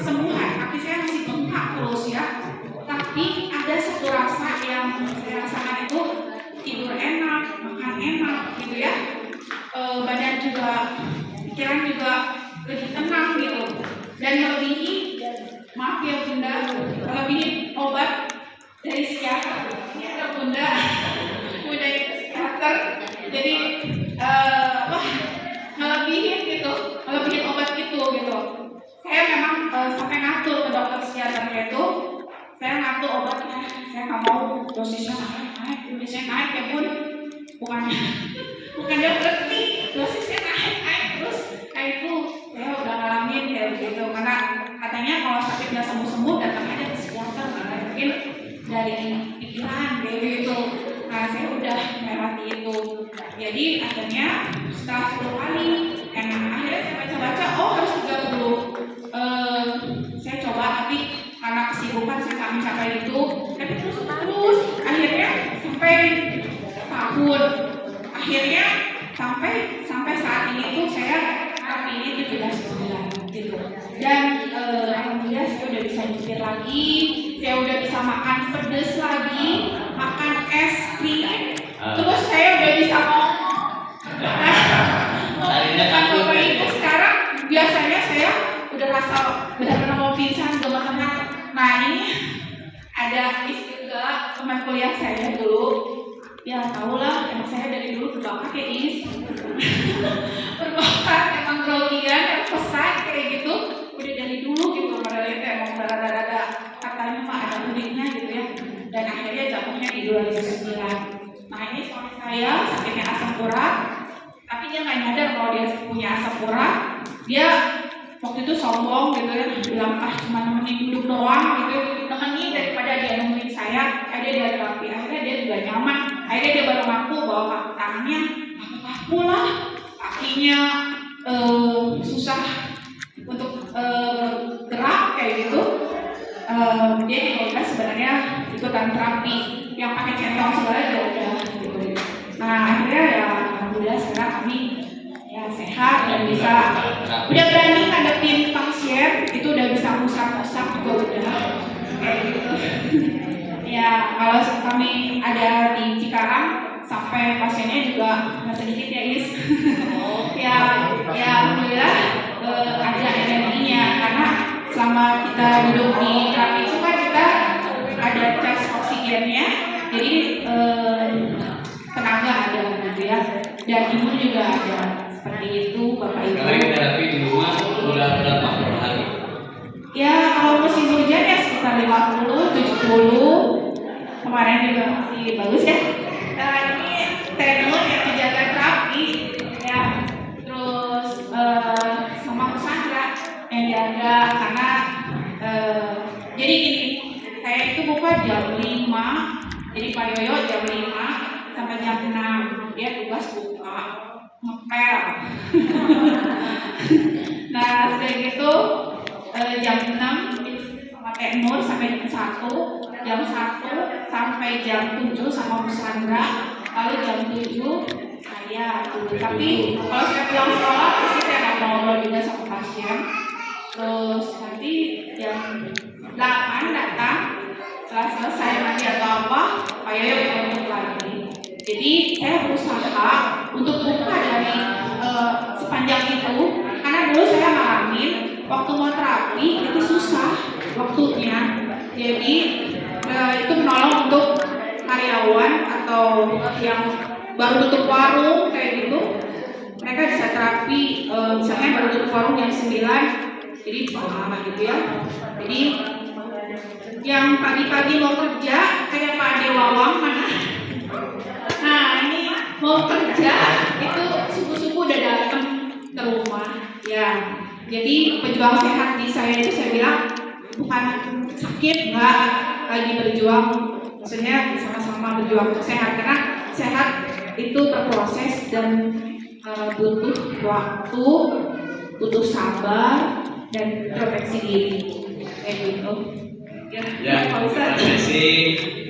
kesembuhan, kaki saya masih bengkak terus ya. Tapi ada satu rasa yang saya rasakan itu tidur enak, makan enak gitu ya. Badan juga, pikiran juga lebih tenang gitu. Dan melebihi, maaf ya Bunda, melebihi obat dari psikiater. Ya Bunda, Bunda itu psikiater. Jadi ngelebihin gitu, ngelebihin obat itu gitu. Saya memang sampai ngatur ke dokter psikiaternya itu, saya ngatur obatnya, saya nggak mau dosisnya naik, dosisnya naik ya Bun, bukan dia berhenti, dosisnya naik terus kayak itu. Saya udah ngalamin kayak begitu, karena katanya kalau sakit nggak sembuh datang aja ke psikiater, karena mungkin dari pikiran kayak gitu. Nah saya udah melewati itu, jadi akhirnya setelah 10 kali akhirnya saya baca-baca, oh harus 30. Saya coba, tapi karena kesibukan saya nggak mencapai itu, tapi terus akhirnya sampai tahun, akhirnya sampai saat ini tuh saya hari ini 17 bulan gitu. Dan alhamdulillah saya udah bisa nyetir lagi, saya udah bisa makan pedes lagi, makan es krim, terus saya udah bisa ngomong. Bapak Ibu sekarang biasanya saya udah rasa benar-benar mau pingsan, gemeteran. Nah ini ada juga teman kuliah saya dulu, ya tau lah, emang saya dari dulu berbakat ya Is. Berbakat, emang grogian, pesan kayak gitu, udah dari dulu gitu. Padahal itu emang rada-rada katanya mah ada uniknya gitu ya. Dan akhirnya jatuhnya di 2009. Nah ini suami saya sakitnya asam urat, tapi dia nggak nyadar kalau dia punya asam urat. Dia waktu itu sombong gitu ya, bilang cuma nemenin duduk doang gitu, nemenin daripada dia nemenin saya. Akhirnya dia terapi, akhirnya dia juga nyaman, akhirnya dia baru mampu bawa tangannya kaku lah, kakinya susah untuk gerak kayak gitu. Dia juga sebenarnya ikutan terapi yang pakai centong sebenarnya udah gitu. Nah akhirnya ya alhamdulillah sekarang kami ya sehat dan bisa udah berani ngadepin pasien, itu udah bisa musang-musang juga udah kayak gitu. Ya kalau kami ada di Cikarang sampai pasiennya juga nggak sedikit ya Is. ya alhamdulillah ada energinya, karena selama kita duduk di terapi itu kan kita ada tes oksigennya, jadi tenaga ada gitu ya, dan imun juga ada. Seperti itu Bapak Ibu. Sekarang terapi di rumah udah berapa per hari? Ya kalau musim hujan ya sekitar 50, 70. Kemarin juga masih bagus ya. Nah ini tenor yang dijaga terapi ya. Terus sama Sandra yang jaga, karena jadi gini, saya itu buka jam 5, jadi Pak Yoyo jam 5 sampai jam 6 dia tugas buka ngepel. Nah kayak gitu jam 6 sama Teh Nur sampai jam 1, jam 1 sampai jam 7 sama Bu Sandra, lalu jam 7 saya dulu. Tapi kalau saya pulang sekolah pasti saya nggak ngobrol juga sama pasien. Terus nanti jam 8 datang, setelah selesai mandi atau apa, Pak Yoyo untuk lagi. Jadi saya berusaha untuk buka dari sepanjang itu, karena dulu saya ngalamin waktu mau terapi itu susah waktunya. Jadi itu menolong untuk karyawan atau yang baru tutup warung kayak gitu, mereka bisa terapi misalnya baru tutup warung jam 9, jadi lama gitu ya. Jadi yang pagi-pagi mau kerja kayak Pak Ade Wawang mana? Nah ini mau kerja itu subuh-subuh udah datang ke rumah ya. Jadi pejuang sehat di saya itu saya bilang bukan sakit, enggak, lagi berjuang, maksudnya sama-sama berjuang untuk sehat, karena sehat itu berproses dan butuh waktu, butuh sabar dan introspeksi diri kayak gitu. Ya, terima kasih.